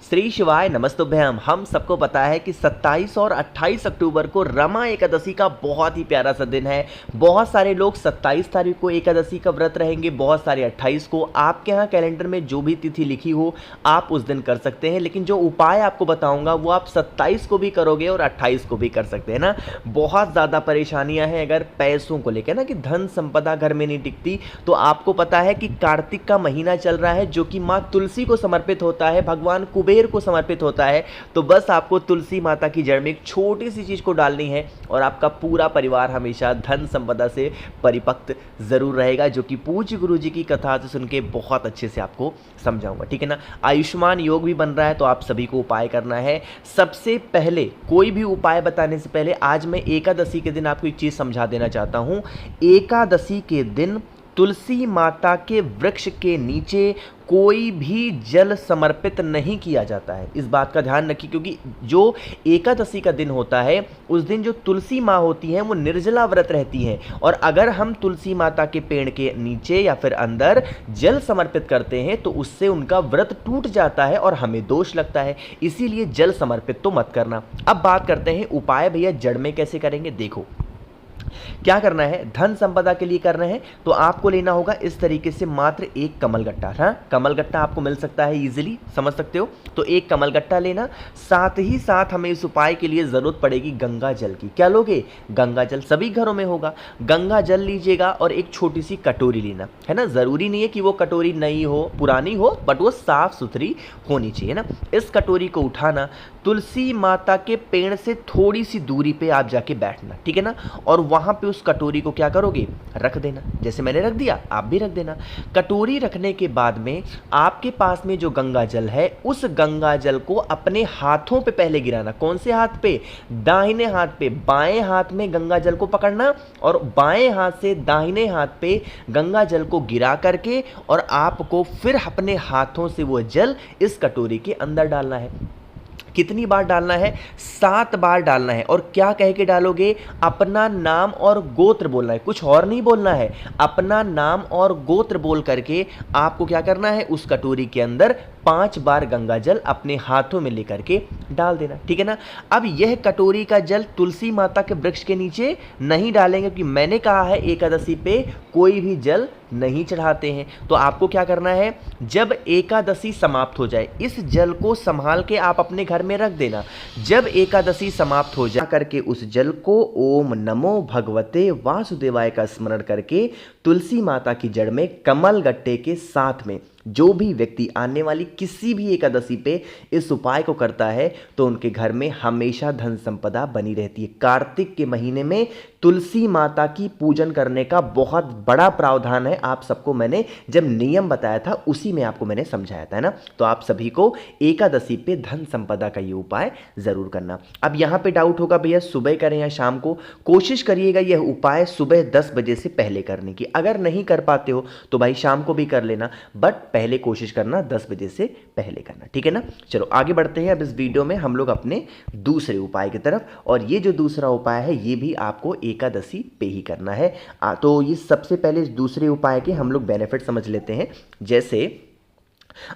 श्री शिवाय नमस्तुभ्यम। हम सबको पता है कि 27 और 28 अक्टूबर को रमा एकादशी का बहुत ही प्यारा सा दिन है। बहुत सारे लोग 27 तारीख को एकादशी का व्रत रहेंगे, बहुत सारे 28 को। आपके यहाँ कैलेंडर में जो भी तिथि लिखी हो आप उस दिन कर सकते हैं, लेकिन जो उपाय आपको बताऊंगा वो आप 27 को भी करोगे और 28 को भी कर सकते हैं ना। बहुत ज़्यादा परेशानियां हैं अगर पैसों को लेकर ना, कि धन संपदा घर में नहीं टिकती। तो आपको पता है कि कार्तिक का महीना चल रहा है जो कि माँ तुलसी को समर्पित होता है, भगवान कुबेर को समर्पित होता है। तो बस आपको तुलसी माता की जड़ में एक छोटी सी चीज को डालनी है और आपका पूरा परिवार हमेशा धन संपदा से परिपक्व जरूर रहेगा, जो कि पूज्य गुरु जी की कथा से सुन के बहुत अच्छे से आपको समझाऊंगा, ठीक है ना। आयुष्मान योग भी बन रहा है तो आप सभी को उपाय करना है। सबसे पहले कोई भी उपाय बताने से पहले आज मैं एकादशी के दिन आपको एक चीज समझा देना चाहता हूं। एकादशी के दिन तुलसी माता के वृक्ष के नीचे कोई भी जल समर्पित नहीं किया जाता है। इस बात का ध्यान रखिए, क्योंकि जो एकादशी का दिन होता है उस दिन जो तुलसी माँ होती हैं वो निर्जला व्रत रहती हैं, और अगर हम तुलसी माता के पेड़ के नीचे या फिर अंदर जल समर्पित करते हैं तो उससे उनका व्रत टूट जाता है और हमें दोष लगता है। इसीलिए जल समर्पित तो मत करना। अब बात करते हैं उपाय भैया जड़ में कैसे करेंगे। देखो क्या करना है, धन संपदा के लिए करना है तो आपको लेना होगा इस तरीके से मात्र एक कमलगट्टा। हाँ, कमलगट्टा आपको मिल सकता है इजीली, समझ सकते हो। तो एक कमलगट्टा लेना, साथ ही साथ हमें इस उपाय के लिए जरूरत पड़ेगी गंगा जल की। क्या लोगे? गंगा जल। सभी घरों में होगा। गंगा जल लीजिएगा और एक छोटी सी कटोरी लेना है ना। जरूरी नहीं है कि वो कटोरी नई हो पुरानी हो, बट वो साफ सुथरी होनी चाहिए ना। इस कटोरी को उठाना, तुलसी माता के पेड़ से थोड़ी सी दूरी पे आप जाके बैठना, ठीक है ना। और वहां पे उस कटोरी को क्या करोगे, रख देना। जैसे मैंने रख दिया आप भी रख देना। कटोरी रखने के बाद में आपके पास में जो गंगा जल है उस गंगा जल को अपने हाथों पे पहले गिराना। कौन से हाथ पे? दाहिने हाथ पे। बाएं हाथ में गंगा जल को पकड़ना और बाएं हाथ से दाहिने हाथ पे गंगा जल को गिरा करके और आपको फिर अपने हाथों से वो जल इस कटोरी के अंदर डालना है। कितनी बार डालना है? 7 बार डालना है। और क्या कह के डालोगे? अपना नाम और गोत्र बोलना है, कुछ और नहीं बोलना है। अपना नाम और गोत्र बोल करके आपको क्या करना है, उस कटोरी के अंदर 5 बार गंगा जल अपने हाथों में लेकर के डाल देना, ठीक है ना। अब यह कटोरी का जल तुलसी माता के वृक्ष के नीचे नहीं डालेंगे, क्योंकि मैंने कहा है एकादशी पे कोई भी जल नहीं चढ़ाते हैं। तो आपको क्या करना है, जब एकादशी समाप्त हो जाए इस जल को संभाल के आप अपने घर में रख देना। जब एकादशी समाप्त हो जा करके उस जल को ओम नमो भगवते वासुदेवाय का स्मरण करके तुलसी माता की जड़ में कमल गट्टे के साथ में जो भी व्यक्ति आने वाली किसी भी एकादशी पे इस उपाय को करता है तो उनके घर में हमेशा धन संपदा बनी रहती है। कार्तिक के महीने में तुलसी माता की पूजन करने का बहुत बड़ा प्रावधान है। आप सबको मैंने जब नियम बताया था उसी में आपको मैंने समझाया था, है ना। तो आप सभी को एकादशी पे धन संपदा का ये उपाय जरूर करना। अब यहाँ पे डाउट होगा भैया सुबह करें या शाम को। कोशिश करिएगा यह उपाय सुबह 10 बजे से पहले करने की। अगर नहीं कर पाते हो तो भाई शाम को भी कर लेना, बट पहले कोशिश करना 10 बजे से पहले करना, ठीक है ना। चलो आगे बढ़ते हैं। अब इस वीडियो में हम लोग अपने दूसरे उपाय की तरफ, और ये जो दूसरा उपाय है ये भी आपको एकादशी पे ही करना है। तो ये सबसे पहले इस दूसरे उपाय के हम लोग बेनिफिट समझ लेते हैं। जैसे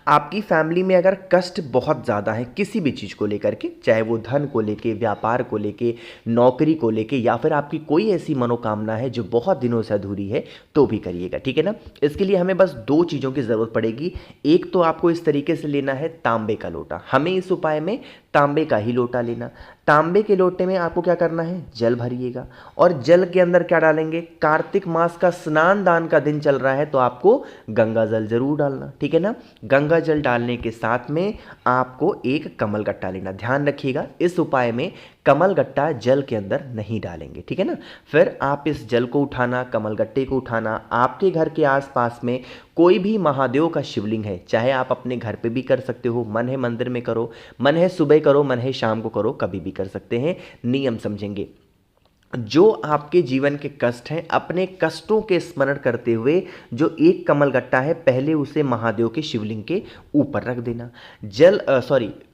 आपकी फैमिली में अगर कष्ट बहुत ज़्यादा है किसी भी चीज़ को लेकर के, चाहे वो धन को लेके, व्यापार को लेके, नौकरी को लेके, या फिर आपकी कोई ऐसी मनोकामना है जो बहुत दिनों से अधूरी है, तो भी करिएगा, ठीक है ना। इसके लिए हमें बस 2 चीज़ों की ज़रूरत पड़ेगी। एक तो आपको इस तरीके से लेना है तांबे का लोटा। हमें इस उपाय में तांबे का ही लोटा लेना। तांबे के लोटे में आपको क्या करना है, जल भरिएगा और जल के अंदर क्या डालेंगे, कार्तिक मास का स्नान दान का दिन चल रहा है तो आपको गंगा जल जरूर डालना, ठीक है ना। गंगा जल डालने के साथ में आपको एक कमलगट्टा लेना। ध्यान रखिएगा इस उपाय में कमलगट्टा जल के अंदर नहीं डालेंगे, ठीक है ना। फिर आप इस जल को उठाना, कमलगट्टे को उठाना, आपके घर के आसपास में कोई भी महादेव का शिवलिंग है, चाहे आप अपने घर पे भी कर सकते हो, मन है मंदिर में करो, मन है सुबह करो, मन है शाम को करो, कभी भी कर सकते हैं। नियम समझेंगे। जो आपके जीवन के कष्ट हैं, अपने कष्टों के स्मरण करते हुए जो एक कमलगट्टा है पहले उसे महादेव के शिवलिंग के ऊपर रख देना।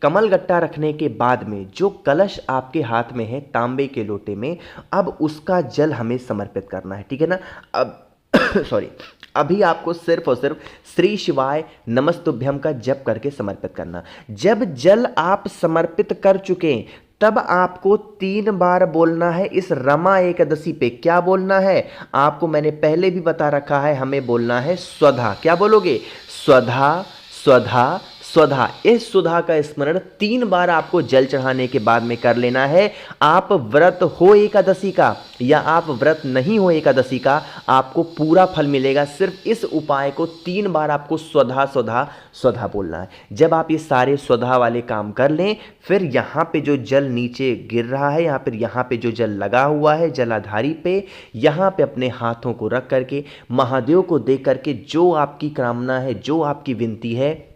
कमलगट्टा रखने के बाद में जो कलश आपके हाथ में है तांबे के लोटे में, अब उसका जल हमें समर्पित करना है, ठीक है ना। अब सॉरी, अभी आपको सिर्फ और सिर्फ श्री शिवाय नमस्तुभ्यम का जप करके समर्पित करना। जब जल आप समर्पित कर चुके तब आपको 3 बार बोलना है इस रमा एकादशी पे। क्या बोलना है आपको मैंने पहले भी बता रखा है, हमें बोलना है स्वधा। क्या बोलोगे? स्वधा स्वधा स्वधा। इस सुधा का स्मरण 3 बार आपको जल चढ़ाने के बाद में कर लेना है। आप व्रत हो एकादशी का या आप व्रत नहीं हो एकादशी का, आपको पूरा फल मिलेगा। सिर्फ इस उपाय को 3 बार आपको स्वधा स्वधा स्वधा बोलना है। जब आप ये सारे स्वधा वाले काम कर लें, फिर यहाँ पे जो जल नीचे गिर रहा है, यहाँ पे जो जल लगा हुआ है जलाधारी पे, यहाँ पे अपने हाथों को रख करके महादेव को देख करके जो आपकी कामना है, जो आपकी विनती है,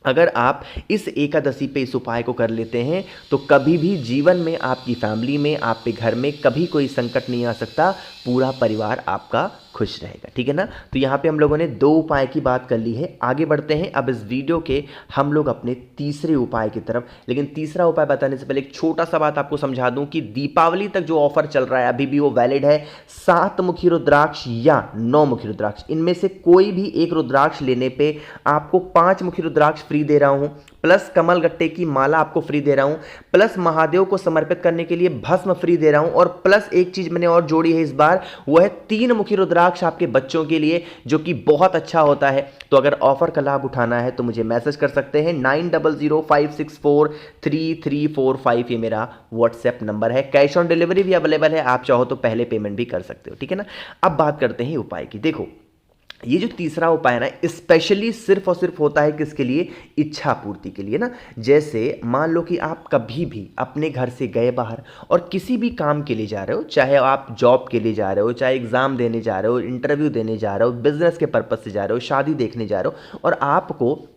अगर आप इस एकादशी पे इस उपाय को कर लेते हैं तो कभी भी जीवन में आपकी फैमिली में, आपके घर में कभी कोई संकट नहीं आ सकता। पूरा परिवार आपका खुश रहेगा। ठीक है ना? तो यहाँ पे हम लोगों ने 2 उपाय की बात कर ली है। आगे बढ़ते हैं अब इस वीडियो के हम लोग अपने तीसरे उपाय की तरफ। लेकिन तीसरा उपाय बताने से पहले एक छोटा सा बात आपको समझा दूं कि दीपावली तक जो ऑफर चल रहा है अभी भी वो वैलिड है। 7 मुखी रुद्राक्ष या 9 मुखी रुद्राक्ष, इनमें से कोई भी एक रुद्राक्ष लेने पे आपको 5 मुखी रुद्राक्ष फ्री दे रहा हूं, प्लस कमल गट्टे की माला आपको फ्री दे रहा हूं, प्लस महादेव को समर्पित करने के लिए भस्म फ्री दे रहा हूं, और प्लस एक चीज मैंने और जोड़ी है इस बार, वो है 3 मुखी रुद्राक्ष आपके बच्चों के लिए, जो कि बहुत अच्छा होता है। तो अगर ऑफर का लाभ उठाना है तो मुझे मैसेज कर सकते हैं 9005643345। ये मेरा व्हाट्सएप नंबर है। कैश ऑन डिलीवरी भी अवेलेबल है, आप चाहो तो पहले पेमेंट भी कर सकते हो। ठीक है ना? अब बात करते हैं उपाय की। देखो, ये जो तीसरा उपाय ना स्पेशली सिर्फ और सिर्फ होता है किसके लिए? इच्छा पूर्ति के लिए ना। जैसे मान लो कि आप कभी भी अपने घर से गए बाहर और किसी भी काम के लिए जा रहे हो, चाहे आप जॉब के लिए जा रहे हो, चाहे एग्जाम देने जा रहे हो, इंटरव्यू देने जा रहे हो, बिजनेस के पर्पज से जा रहे हो, शादी देखने जा रहे हो, और आपको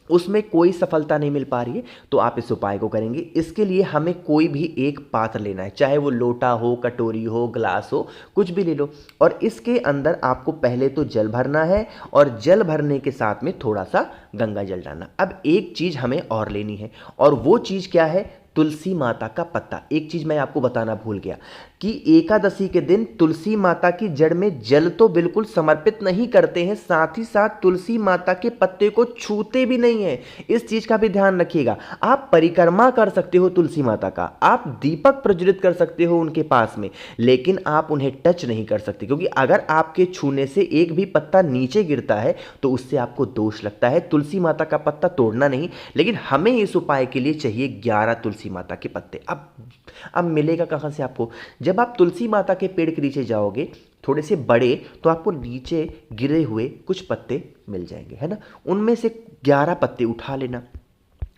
उसमें कोई सफलता नहीं मिल पा रही है, तो आप इस उपाय को करेंगे। इसके लिए हमें कोई भी एक पात्र लेना है, चाहे वो लोटा हो, कटोरी हो, ग्लास हो, कुछ भी ले लो, और इसके अंदर आपको पहले तो जल भरना है, और जल भरने के साथ में थोड़ा सा गंगा जल डालना। अब एक चीज हमें और लेनी है, और वो चीज क्या है? तुलसी माता का पत्ता। एक चीज मैं आपको बताना भूल गया कि एकादशी के दिन तुलसी माता की जड़ में जल तो बिल्कुल समर्पित नहीं करते हैं, साथ ही साथ तुलसी माता के पत्ते को छूते भी नहीं है। इस चीज का भी ध्यान रखिएगा। आप परिक्रमा कर सकते हो तुलसी माता का, आप दीपक प्रज्वलित कर सकते हो उनके पास में, लेकिन आप उन्हें टच नहीं कर सकते, क्योंकि अगर आपके छूने से एक भी पत्ता नीचे गिरता है तो उससे आपको दोष लगता है। तुलसी माता का पत्ता तोड़ना नहीं, लेकिन हमें इस उपाय के लिए चाहिए 11 तुलसी माता के पत्ते। अब मिलेगा कहां से आपको? जब आप तुलसी माता के पेड़ के नीचे जाओगे थोड़े से बड़े, तो आपको नीचे गिरे हुए कुछ पत्ते मिल जाएंगे, है ना? उनमें से 11 पत्ते उठा लेना,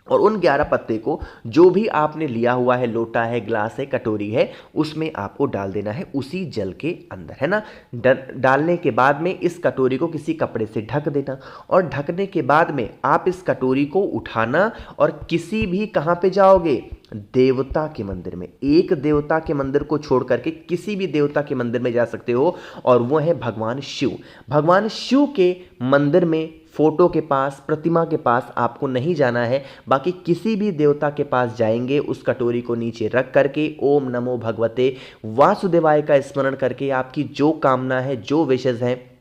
और उन 11 पत्ते को जो भी आपने लिया हुआ है, लोटा है, ग्लास है, कटोरी है, उसमें आपको डाल देना है उसी जल के अंदर, है ना? डालने के बाद में इस कटोरी को किसी कपड़े से ढक देना, और ढकने के बाद में आप इस कटोरी को उठाना और किसी भी, कहाँ पे जाओगे? देवता के मंदिर में। एक देवता के मंदिर को छोड़ करके किसी भी देवता के मंदिर में जा सकते हो, और वो है भगवान शिव। भगवान शिव के मंदिर में, फोटो के पास, प्रतिमा के पास आपको नहीं जाना है, बाकी किसी भी देवता के पास जाएंगे, उस कटोरी को नीचे रख करके ओम नमो भगवते वासुदेवाय का स्मरण करके आपकी जो कामना है, जो विशेष है,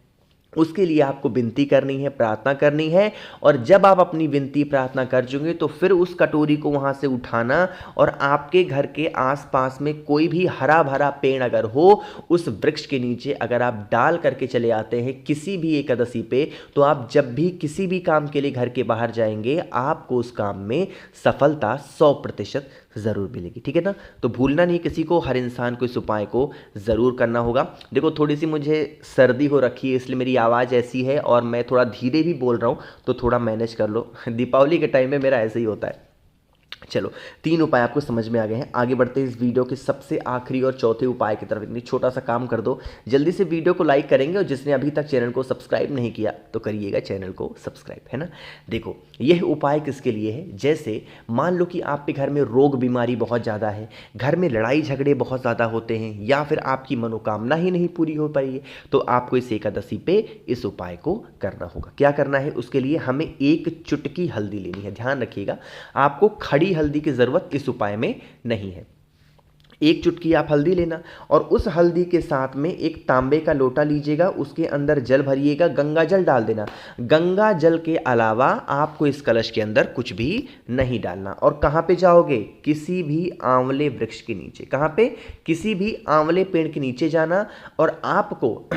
उसके लिए आपको विनती करनी है, प्रार्थना करनी है। और जब आप अपनी विनती प्रार्थना कर चुके तो फिर उस कटोरी को वहां से उठाना, और आपके घर के आसपास में कोई भी हरा भरा पेड़ अगर हो, उस वृक्ष के नीचे अगर आप डाल करके चले आते हैं किसी भी एकादशी पे, तो आप जब भी किसी भी काम के लिए घर के बाहर जाएंगे, आपको उस काम में सफलता 100% ज़रूर मिलेगी। ठीक है ना? तो भूलना नहीं किसी को, हर इंसान को इस उपाय को ज़रूर करना होगा। देखो, थोड़ी सी मुझे सर्दी हो रखी है, इसलिए मेरी आवाज़ ऐसी है, और मैं थोड़ा धीरे भी बोल रहा हूँ, तो थोड़ा मैनेज कर लो। दीपावली के टाइम में मेरा ऐसे ही होता है। चलो, 3 उपाय आपको समझ में आ गए हैं। आगे बढ़ते हैं इस वीडियो के सबसे आखिरी और चौथे उपाय की तरफ। इतनी छोटा सा काम कर दो, जल्दी से वीडियो को लाइक करेंगे, और जिसने अभी तक चैनल को सब्सक्राइब नहीं किया तो करिएगा चैनल को सब्सक्राइब, है ना? देखो, यह उपाय किसके लिए है? जैसे मान लो कि आपके घर में रोग बीमारी बहुत ज़्यादा है, घर में लड़ाई झगड़े बहुत ज़्यादा होते हैं, या फिर आपकी मनोकामना ही नहीं पूरी हो पाई है, तो आपको इस एकादशी पे इस उपाय को करना होगा। क्या करना है? उसके लिए हमें 1 चुटकी हल्दी लेनी है। ध्यान रखिएगा, आपको खड़ी हल्दी की जरूरत इस उपाय में नहीं है। एक चुटकी आप हल्दी लेना और उस हल्दी के साथ में एक तांबे का लोटा लीजिएगा, उसके अंदर जल भरिएगा, गंगा जल डाल देना। गंगा जल के अलावा आपको इस कलश के अंदर कुछ भी नहीं डालना। और कहाँ पे जाओगे? किसी भी आंवले वृक्ष के नीचे। कहाँ पे? किसी भी आंवले पेड़ के नीचे जाना। और आपको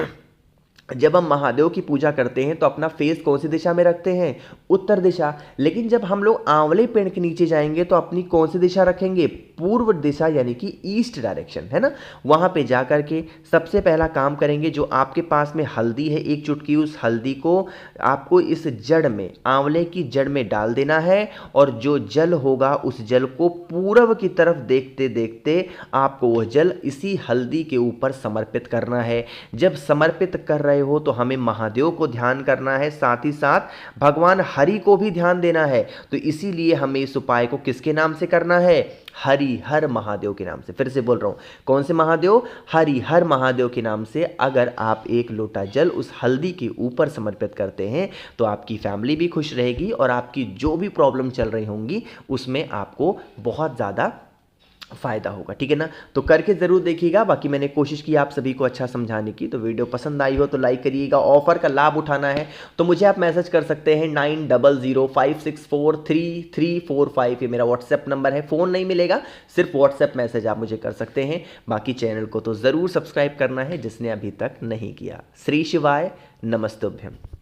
जब हम महादेव की पूजा करते हैं तो अपना फेस कौन सी दिशा में रखते हैं? उत्तर दिशा। लेकिन जब हम लोग आंवले पेड़ के नीचे जाएंगे तो अपनी कौन सी दिशा रखेंगे? पूर्व दिशा, यानी कि ईस्ट डायरेक्शन, है ना। वहां पे जा करके सबसे पहला काम करेंगे, जो आपके पास में हल्दी है एक चुटकी, उस हल्दी को आपको इस जड़ में, आंवले की जड़ में डाल देना है। और जो जल होगा उस जल को पूर्व की तरफ देखते देखते आपको वह जल इसी हल्दी के ऊपर समर्पित करना है। जब समर्पित कर रहे हो तो हमें महादेव को ध्यान करना है, साथ ही साथ भगवान हरि को भी ध्यान देना है। तो इसीलिए हमें इस उपाय को किसके नाम से करना है? हरि हर महादेव के नाम से। फिर से बोल रहा हूं, कौन से महादेव? हरि हर महादेव के नाम से। अगर आप एक लोटा जल उस हल्दी के ऊपर समर्पित करते हैं तो आपकी फैमिली भी खुश रहेगी और आपकी जो भी प्रॉब्लम चल रही होंगी उसमें आपको बहुत ज़्यादा फ़ायदा होगा। ठीक है ना। तो करके ज़रूर देखिएगा। बाकी मैंने कोशिश की आप सभी को अच्छा समझाने की। तो वीडियो पसंद आई हो तो लाइक करिएगा। ऑफर का लाभ उठाना है तो मुझे आप मैसेज कर सकते हैं 9005643345। ये मेरा व्हाट्सएप नंबर है। फ़ोन नहीं मिलेगा, सिर्फ व्हाट्सएप मैसेज आप मुझे कर सकते हैं। बाकी चैनल को तो ज़रूर सब्सक्राइब करना है जिसने अभी तक नहीं किया। श्री शिवाय नमस्तुभ्यम।